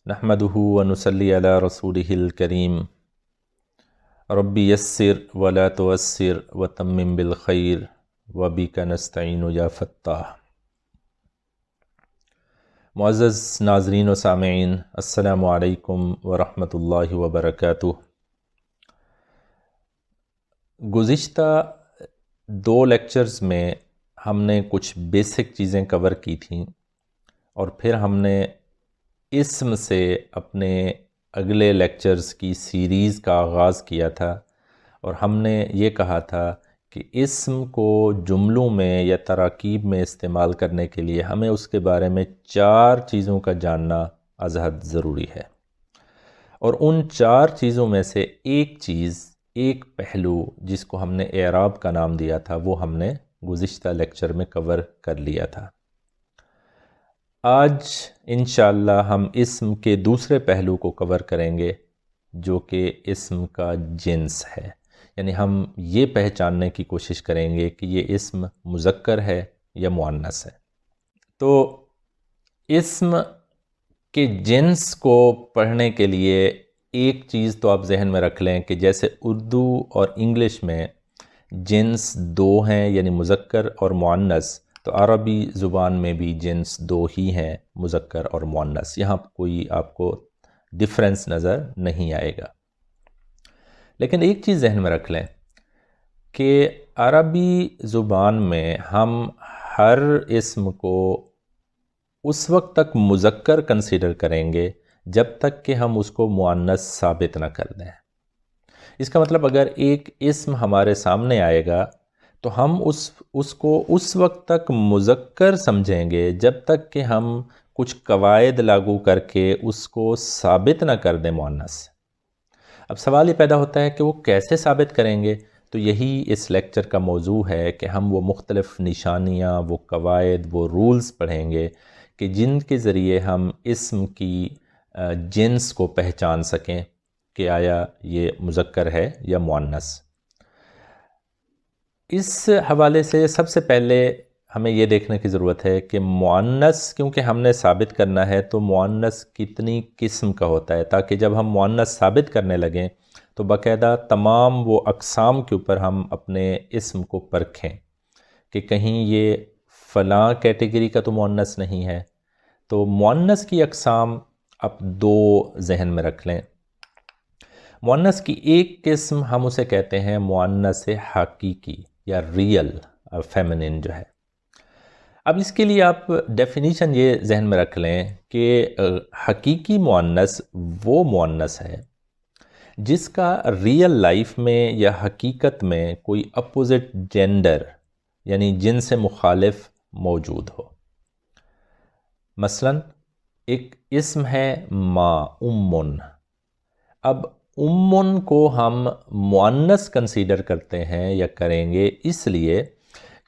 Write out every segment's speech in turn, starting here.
نحمدہ ونصلی علی رسولہ الکریم ربی یسر ولا تعسر وتمم بالخیر وبک نستعین یا فتاح۔ معزز ناظرین و سامعین، السلام علیکم ورحمۃ اللہ وبرکاتہ۔ گزشتہ 2 لیکچرز میں ہم نے کچھ بیسک چیزیں کور کی تھیں اور پھر ہم نے اسم سے اپنے اگلے لیکچرز کی سیریز کا آغاز کیا تھا، اور ہم نے یہ کہا تھا کہ اسم کو جملوں میں یا تراکیب میں استعمال کرنے کے لیے ہمیں اس کے بارے میں 4 چیزوں کا جاننا از حد ضروری ہے، اور ان 4 چیزوں میں سے ایک پہلو جس کو ہم نے اعراب کا نام دیا تھا وہ ہم نے گزشتہ لیکچر میں کور کر لیا تھا۔ آج انشاءاللہ ہم اسم کے دوسرے پہلو کو کور کریں گے جو کہ اسم کا جنس ہے، یعنی ہم یہ پہچاننے کی کوشش کریں گے کہ یہ اسم مذکر ہے یا مؤنث ہے۔ تو اسم کے جنس کو پڑھنے کے لیے ایک چیز تو آپ ذہن میں رکھ لیں کہ جیسے اردو اور انگلش میں جنس 2 ہیں یعنی مذکر اور مؤنث، تو عربی زبان میں بھی جنس 2 ہی ہیں، مذکر اور مؤنث۔ یہاں کوئی آپ کو ڈفرینس نظر نہیں آئے گا۔ لیکن ایک چیز ذہن میں رکھ لیں کہ عربی زبان میں ہم ہر اسم کو اس وقت تک مذکر کنسیڈر کریں گے جب تک کہ ہم اس کو مؤنث ثابت نہ کر دیں۔ اس کا مطلب اگر ایک اسم ہمارے سامنے آئے گا تو ہم اس کو اس وقت تک مذکر سمجھیں گے جب تک کہ ہم کچھ قواعد لاگو کر کے اس کو ثابت نہ کر دیں مؤنث۔ اب سوال یہ پیدا ہوتا ہے کہ وہ کیسے ثابت کریں گے؟ تو یہی اس لیکچر کا موضوع ہے کہ ہم وہ مختلف نشانیاں، وہ قواعد، وہ رولز پڑھیں گے کہ جن کے ذریعے ہم اسم کی جنس کو پہچان سکیں کہ آیا یہ مذکر ہے یا مؤنث۔ اس حوالے سے سب سے پہلے ہمیں یہ دیکھنے کی ضرورت ہے کہ مؤنث کیونکہ ہم نے ثابت کرنا ہے تو مؤنث کتنی قسم کا ہوتا ہے، تاکہ جب ہم مؤنث ثابت کرنے لگیں تو باقاعدہ تمام وہ اقسام کے اوپر ہم اپنے اسم کو پرکھیں کہ کہیں یہ فلاں کیٹیگری کا تو مؤنث نہیں ہے۔ تو مؤنث کی اقسام اب 2 ذہن میں رکھ لیں۔ مؤنث کی ایک قسم ہم اسے کہتے ہیں مؤنث حقیقی یا ریئل فیمنن جو ہے۔ اب اس کے لیے آپ ڈیفینیشن یہ ذہن میں رکھ لیں کہ حقیقی مؤنث وہ مؤنث ہے جس کا ریئل لائف میں یا حقیقت میں کوئی اپوزٹ جینڈر یعنی جن سے مخالف موجود ہو۔ مثلا ایک اسم ہے ماں، امن۔ اب امن کو ہم مؤنث کنسیڈر کرتے ہیں یا کریں گے اس لیے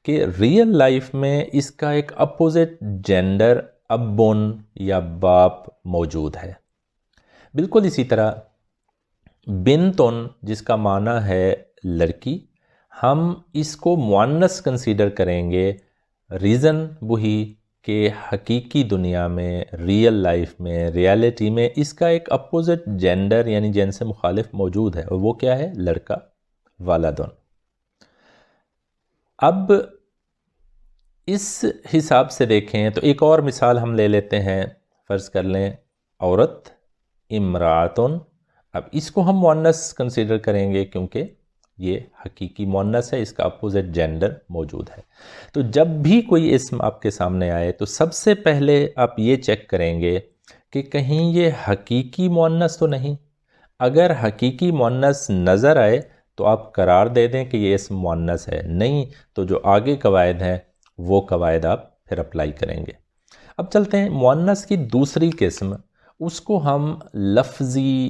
کہ ریئل لائف میں اس کا ایک اپوزٹ جینڈر ابن یا باپ موجود ہے۔ بالکل اسی طرح بنتن جس کا معنی ہے لڑکی، ہم اس کو مؤنث کنسیڈر کریں گے، ریزن وہی کہ حقیقی دنیا میں، ریئل لائف میں، ریالٹی میں اس کا ایک اپوزٹ جینڈر یعنی جن سے مخالف موجود ہے، اور وہ کیا ہے؟ لڑکا، والدن۔ اب اس حساب سے دیکھیں تو ایک اور مثال ہم لے لیتے ہیں، فرض کر لیں عورت، امراتن۔ اب اس کو ہم مؤنث کنسیڈر کریں گے کیونکہ یہ حقیقی مؤنث ہے، اس کا اپوزٹ جینڈر موجود ہے۔ تو جب بھی کوئی اسم آپ کے سامنے آئے تو سب سے پہلے آپ یہ چیک کریں گے کہ کہیں یہ حقیقی مؤنث تو نہیں۔ اگر حقیقی مؤنث نظر آئے تو آپ قرار دے دیں کہ یہ اسم مؤنث ہے، نہیں تو جو آگے قواعد ہیں وہ قواعد آپ پھر اپلائی کریں گے۔ اب چلتے ہیں مؤنث کی دوسری قسم، اس کو ہم لفظی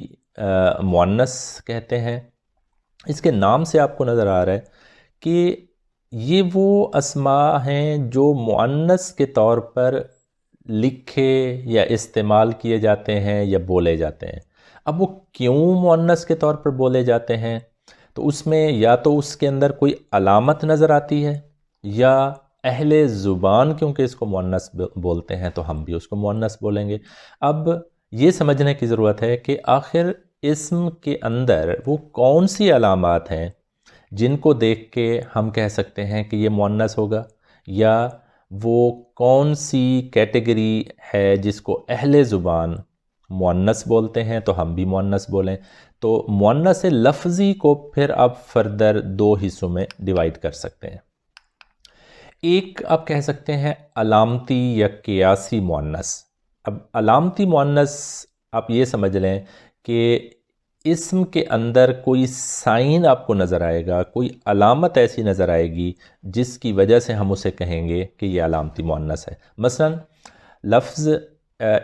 مؤنث کہتے ہیں۔ اس کے نام سے آپ کو نظر آ رہا ہے کہ یہ وہ اسماء ہیں جو مؤنث کے طور پر لکھے یا استعمال کیے جاتے ہیں یا بولے جاتے ہیں۔ اب وہ کیوں مؤنث کے طور پر بولے جاتے ہیں؟ تو اس میں یا تو اس کے اندر کوئی علامت نظر آتی ہے، یا اہل زبان کیونکہ اس کو مؤنث بولتے ہیں تو ہم بھی اس کو مؤنث بولیں گے۔ اب یہ سمجھنے کی ضرورت ہے کہ آخر اسم کے اندر وہ کون سی علامات ہیں جن کو دیکھ کے ہم کہہ سکتے ہیں کہ یہ مؤنث ہوگا، یا وہ کون سی کیٹیگری ہے جس کو اہل زبان مؤنث بولتے ہیں تو ہم بھی مؤنث بولیں۔ تو مؤنث لفظی کو پھر آپ فردر دو حصوں میں ڈیوائیڈ کر سکتے ہیں۔ ایک آپ کہہ سکتے ہیں علامتی یا قیاسی مؤنث۔ اب علامتی مؤنث آپ یہ سمجھ لیں کہ اسم کے اندر کوئی سائن آپ کو نظر آئے گا، کوئی علامت ایسی نظر آئے گی جس کی وجہ سے ہم اسے کہیں گے کہ یہ علامتی مؤنث ہے۔ مثلا لفظ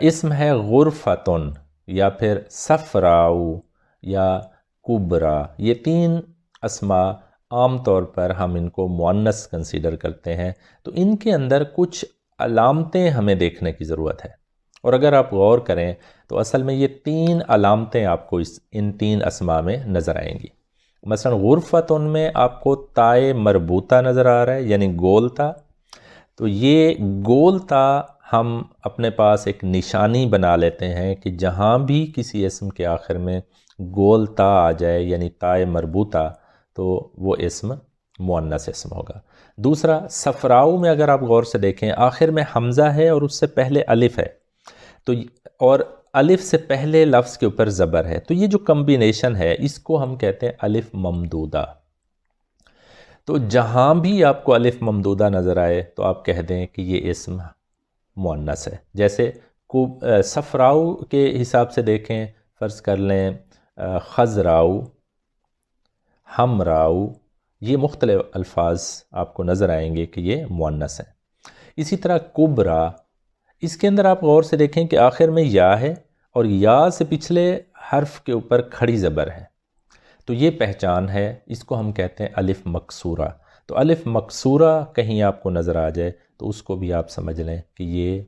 اسم ہے غرفتن، یا پھر صفراؤ یا کبرا، یہ تین اسماء عام طور پر ہم ان کو مؤنث کنسیڈر کرتے ہیں۔ تو ان کے اندر کچھ علامتیں ہمیں دیکھنے کی ضرورت ہے، اور اگر آپ غور کریں تو اصل میں یہ تین علامتیں آپ کو ان تین اسماء میں نظر آئیں گی۔ مثلا غرفتن میں آپ کو تائے مربوطہ نظر آ رہا ہے، یعنی گول تا۔ تو یہ گول تا ہم اپنے پاس ایک نشانی بنا لیتے ہیں کہ جہاں بھی کسی اسم کے آخر میں گول تا آ جائے، یعنی تائے مربوطہ، تو وہ اسم مؤنث اسم ہوگا۔ دوسرا صفراؤ میں اگر آپ غور سے دیکھیں، آخر میں حمزہ ہے اور اس سے پہلے الف ہے، تو اور الف سے پہلے لفظ کے اوپر زبر ہے، تو یہ جو کمبینیشن ہے اس کو ہم کہتے ہیں الف ممدودہ۔ تو جہاں بھی آپ کو الف ممدودہ نظر آئے تو آپ کہہ دیں کہ یہ اسم مؤنث ہے۔ جیسے صفراؤ کے حساب سے دیکھیں، فرض کر لیں خضراؤ، ہمراؤ، یہ مختلف الفاظ آپ کو نظر آئیں گے کہ یہ مؤنث ہیں۔ اسی طرح کبرا، اس کے اندر آپ غور سے دیکھیں کہ آخر میں یا ہے اور یا سے پچھلے حرف کے اوپر کھڑی زبر ہے، تو یہ پہچان ہے، اس کو ہم کہتے ہیں الف مکسورہ۔ تو الف مکسورہ کہیں آپ کو نظر آ جائے تو اس کو بھی آپ سمجھ لیں کہ یہ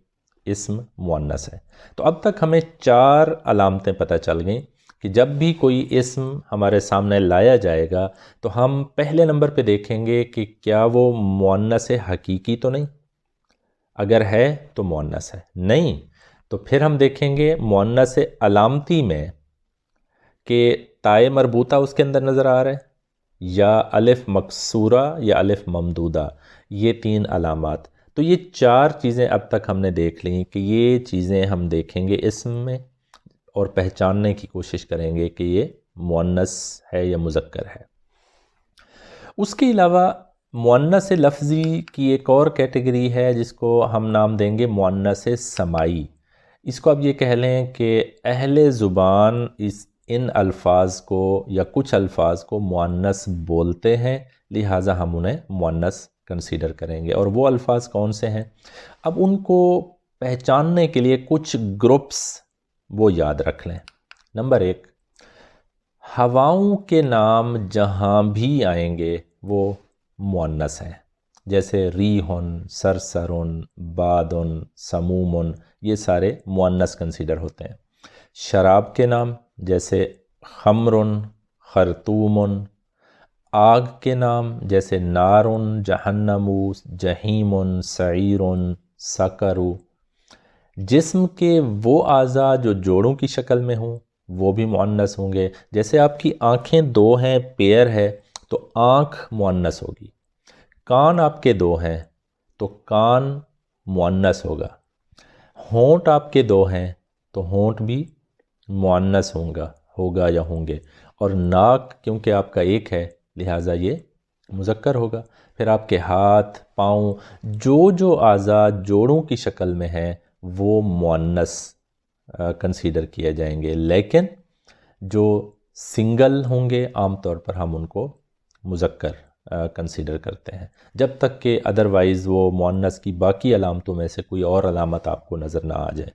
اسم مؤنث ہے۔ تو اب تک ہمیں چار علامتیں پتہ چل گئیں کہ جب بھی کوئی اسم ہمارے سامنے لایا جائے گا تو ہم پہلے نمبر پہ دیکھیں گے کہ کیا وہ مؤنث حقیقی تو نہیں، اگر ہے تو مؤنث ہے، نہیں تو پھر ہم دیکھیں گے مؤنث علامتی میں کہ تائے مربوطہ اس کے اندر نظر آ رہا ہے، یا الف مکسورہ یا الف ممدودہ، یہ تین علامات۔ تو یہ چار چیزیں اب تک ہم نے دیکھ لیں کہ یہ چیزیں ہم دیکھیں گے اسم میں اور پہچاننے کی کوشش کریں گے کہ یہ مؤنث ہے یا مذکر ہے۔ اس کے علاوہ مؤنث لفظی کی ایک اور کیٹیگری ہے جس کو ہم نام دیں گے مؤنث سماعی۔ اس کو اب یہ کہہ لیں کہ اہل زبان ان الفاظ کو یا کچھ الفاظ کو مؤنث بولتے ہیں، لہٰذا ہم انہیں مؤنث کنسیڈر کریں گے۔ اور وہ الفاظ کون سے ہیں؟ اب ان کو پہچاننے کے لیے کچھ گروپس وہ یاد رکھ لیں۔ نمبر 1، ہواؤں کے نام جہاں بھی آئیں گے وہ مؤنث ہیں، جیسے ریحٌ، سرسرٌ، بادٌ، سمومٌ، یہ سارے مؤنث کنسیڈر ہوتے ہیں۔ شراب کے نام جیسے خمرٌ، خرطومٌ، آگ کے نام جیسے نارٌ، جہنم، جہیم، سعیر، سقر۔ جسم کے وہ اعضاء جو جوڑوں کی شکل میں ہوں وہ بھی مؤنث ہوں گے، جیسے آپ کی آنکھیں دو ہیں، پیئر ہے تو آنکھ مؤنث ہوگی۔ کان آپ کے دو ہیں تو کان مؤنث ہوگا۔ ہونٹ آپ کے دو ہیں تو ہونٹ بھی مؤنث ہوگا یا ہوں گے، اور ناک کیونکہ آپ کا ایک ہے لہٰذا یہ مذکر ہوگا۔ پھر آپ کے ہاتھ، پاؤں، جو اعضاء جوڑوں کی شکل میں ہیں وہ مؤنث کنسیڈر کیے جائیں گے، لیکن جو سنگل ہوں گے عام طور پر ہم ان کو مذکر کنسیڈر کرتے ہیں، جب تک کہ ادروائز وہ مؤنث کی باقی علامتوں میں سے کوئی اور علامت آپ کو نظر نہ آ جائے۔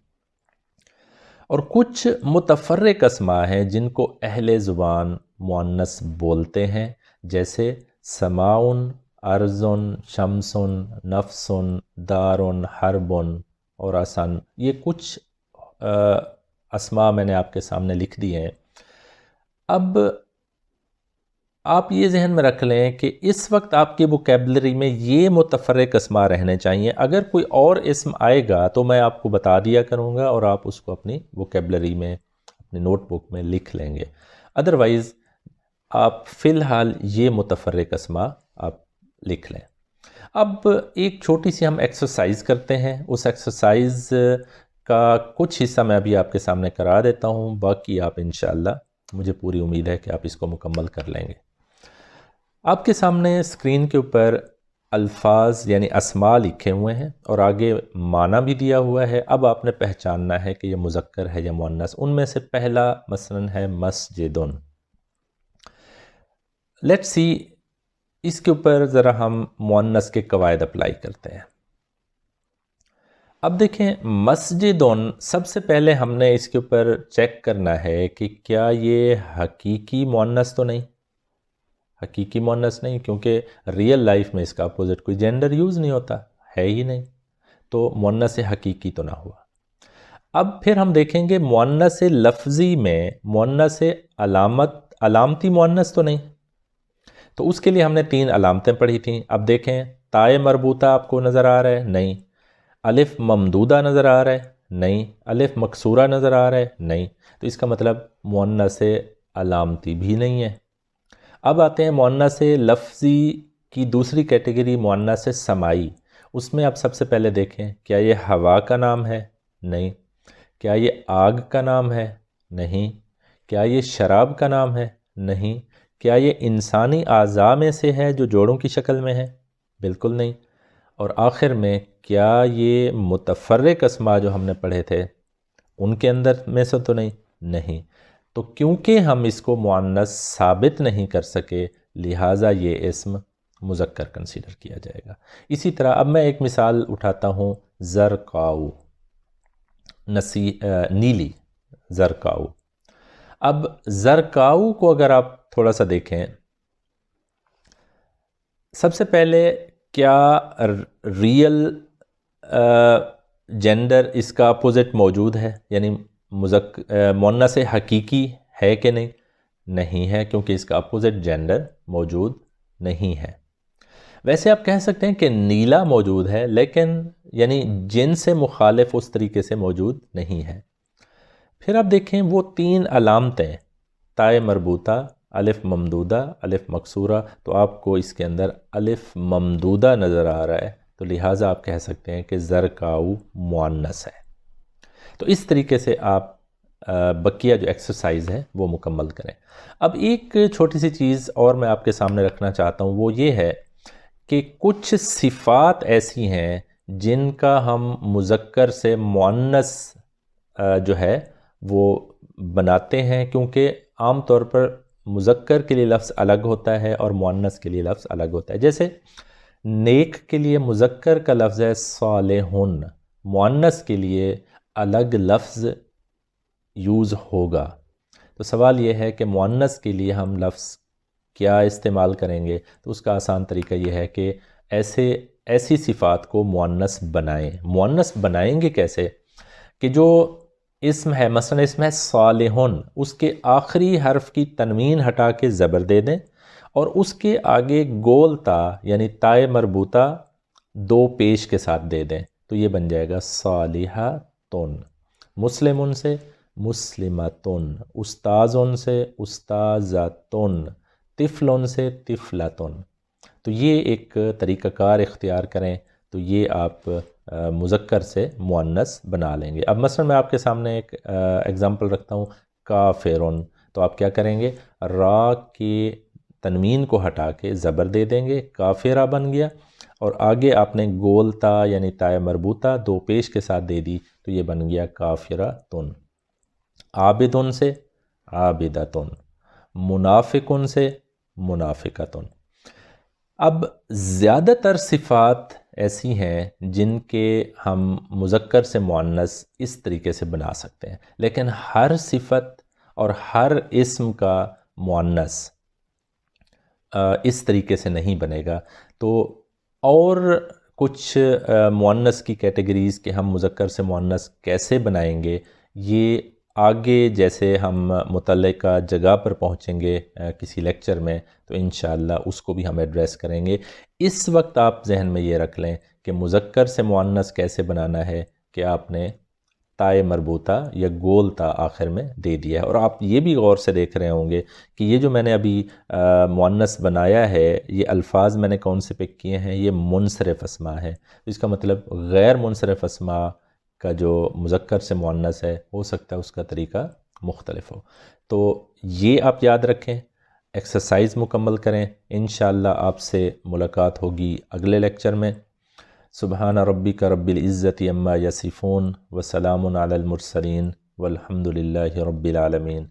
اور کچھ متفرق اسماء ہیں جن کو اہل زبان مؤنث بولتے ہیں، جیسے سماعٌ، ارضٌ، شمسٌ، نفسٌ، دارٌ، حربٌ اور اسن۔ یہ کچھ اسماء میں نے آپ کے سامنے لکھ دی ہیں۔ اب آپ یہ ذہن میں رکھ لیں کہ اس وقت آپ کی ووکیبلری میں یہ متفرق اسما رہنے چاہیے. اگر کوئی اور اسم آئے گا تو میں آپ کو بتا دیا کروں گا اور آپ اس کو اپنی ووکیبلری میں اپنی نوٹ بک میں لکھ لیں گے. ادروائز آپ فی الحال یہ متفرق اسما آپ لکھ لیں. اب ایک چھوٹی سی ہم ایکسرسائز کرتے ہیں. اس ایکسرسائز کا کچھ حصہ میں ابھی آپ کے سامنے کرا دیتا ہوں، باقی آپ انشاءاللہ مجھے پوری امید ہے کہ آپ اس کو مکمل کر لیں گے. آپ کے سامنے اسکرین کے اوپر الفاظ یعنی اسماء لکھے ہوئے ہیں اور آگے معنی بھی دیا ہوا ہے. اب آپ نے پہچاننا ہے کہ یہ مذکر ہے یا مؤنث. ان میں سے پہلا مثلاً ہے مسجدن. لیٹس سی اس کے اوپر ذرا ہم مؤنث کے قواعد اپلائی کرتے ہیں. اب دیکھیں مسجدن، سب سے پہلے ہم نے اس کے اوپر چیک کرنا ہے کہ کیا یہ حقیقی مؤنث تو نہیں. حقیقی مؤنث نہیں، کیونکہ ریئل لائف میں اس کا اپوزٹ کوئی جینڈر یوز نہیں ہوتا ہے ہی نہیں، تو مؤنث حقیقی تو نہ ہوا. اب پھر ہم دیکھیں گے مؤنث لفظی میں مؤنث علامتی مؤنث تو نہیں. تو اس کے لیے ہم نے 3 علامتیں پڑھی تھیں. اب دیکھیں تائے مربوطہ آپ کو نظر آ رہا ہے؟ نہیں. الف ممدودہ نظر آ رہا ہے؟ نہیں. الف مکسورہ نظر آ رہا ہے؟ نہیں. تو اس کا مطلب مؤنث علامتی بھی نہیں ہے. اب آتے ہیں مؤنث لفظی کی دوسری کیٹیگری، مؤنث سمائی. اس میں آپ سب سے پہلے دیکھیں کیا یہ ہوا کا نام ہے؟ نہیں. کیا یہ آگ کا نام ہے؟ نہیں. کیا یہ شراب کا نام ہے؟ نہیں. کیا یہ انسانی اعضاء میں سے ہے جو جوڑوں کی شکل میں ہے؟ بالکل نہیں. اور آخر میں کیا یہ متفرق اسماء جو ہم نے پڑھے تھے ان کے اندر میں سے تو نہیں؟ نہیں. تو کیونکہ ہم اس کو مؤنث ثابت نہیں کر سکے لہٰذا یہ اسم مذکر کنسیڈر کیا جائے گا. اسی طرح اب میں ایک مثال اٹھاتا ہوں، زرقاؤ، نیلی، زرقاؤ. اب زرقاؤ کو اگر آپ تھوڑا سا دیکھیں، سب سے پہلے کیا ریئل جینڈر اس کا اپوزٹ موجود ہے، یعنی مؤنث حقیقی ہے کہ نہیں؟ نہیں ہے، کیونکہ اس کا اپوزٹ جینڈر موجود نہیں ہے. ویسے آپ کہہ سکتے ہیں کہ نیلا موجود ہے، لیکن یعنی جن سے مخالف اس طریقے سے موجود نہیں ہے. پھر آپ دیکھیں وہ 3 علامتیں، تائے مربوطہ، الف ممدودہ، الف مکسورہ، تو آپ کو اس کے اندر الف ممدودہ نظر آ رہا ہے، تو لہٰذا آپ کہہ سکتے ہیں کہ زرقاؤ مؤنث ہے. تو اس طریقے سے آپ بقیہ جو ایکسرسائز ہے وہ مکمل کریں. اب ایک چھوٹی سی چیز اور میں آپ کے سامنے رکھنا چاہتا ہوں، وہ یہ ہے کہ کچھ صفات ایسی ہیں جن کا ہم مذکر سے مؤنث جو ہے وہ بناتے ہیں، کیونکہ عام طور پر مذکر کے لیے لفظ الگ ہوتا ہے اور مؤنث کے لیے لفظ الگ ہوتا ہے. جیسے نیک کے لیے مذکر کا لفظ ہے صالحون، مؤنث کے لیے الگ لفظ یوز ہوگا. تو سوال یہ ہے کہ مؤنث کے لیے ہم لفظ کیا استعمال کریں گے؟ تو اس کا آسان طریقہ یہ ہے کہ ایسی صفات کو مؤنث بنائیں. مؤنث بنائیں گے کیسے؟ کہ جو اسم ہے، مثلا اسم ہے صالحون، اس کے آخری حرف کی تنوین ہٹا کے زبر دے دیں اور اس کے آگے گول تا یعنی تائے مربوطہ 2 پیش کے ساتھ دے دیں، تو یہ بن جائے گا صالحاتن. مسلمن سے مسلمتن، استاذن سے استاذتن، طفلن سے طفلتن. تو یہ ایک طریقہ کار اختیار کریں تو یہ آپ مذکر سے مؤنث بنا لیں گے. اب مثلا میں آپ کے سامنے ایک ایگزامپل رکھتا ہوں، کافرن. تو آپ کیا کریں گے؟ را کی تنوین کو ہٹا کے زبر دے دیں گے، کافرہ بن گیا، اور آگے آپ نے گول تا یعنی تائے مربوطہ 2 پیش کے ساتھ دے دی تو یہ بن گیا کافرتن. عابدن سے عابدتن، منافقن سے منافقتن. اب زیادہ تر صفات ایسی ہیں جن کے ہم مذکر سے مؤنث اس طریقے سے بنا سکتے ہیں، لیکن ہر صفت اور ہر اسم کا مؤنث اس طریقے سے نہیں بنے گا. تو اور کچھ مؤنث کی کیٹیگریز کہ ہم مذکر سے مؤنث کیسے بنائیں گے، یہ آگے جیسے ہم متعلقہ جگہ پر پہنچیں گے کسی لیکچر میں تو انشاءاللہ اس کو بھی ہم ایڈریس کریں گے۔ اس وقت آپ ذہن میں یہ رکھ لیں کہ مذکر سے مؤنث کیسے بنانا ہے کہ آپ نے تائے مربوطہ یا گول تا آخر میں دے دیا ہے۔ اور آپ یہ بھی غور سے دیکھ رہے ہوں گے کہ یہ جو میں نے ابھی مؤنث بنایا ہے، یہ الفاظ میں نے کون سے پک کیے ہیں؟ یہ منصرف اسماء ہے۔ اس کا مطلب غیر منصرف اسماء کا جو مذکر سے مؤنث ہے ہو سکتا ہے اس کا طریقہ مختلف ہو۔ تو یہ آپ یاد رکھیں، ایکسرسائز مکمل کریں، انشاءاللہ آپ سے ملاقات ہوگی اگلے لیکچر میں۔ سبحان ربک رب العزت عما یصفون وسلام علی المرسلین والحمد للہ رب العالمین۔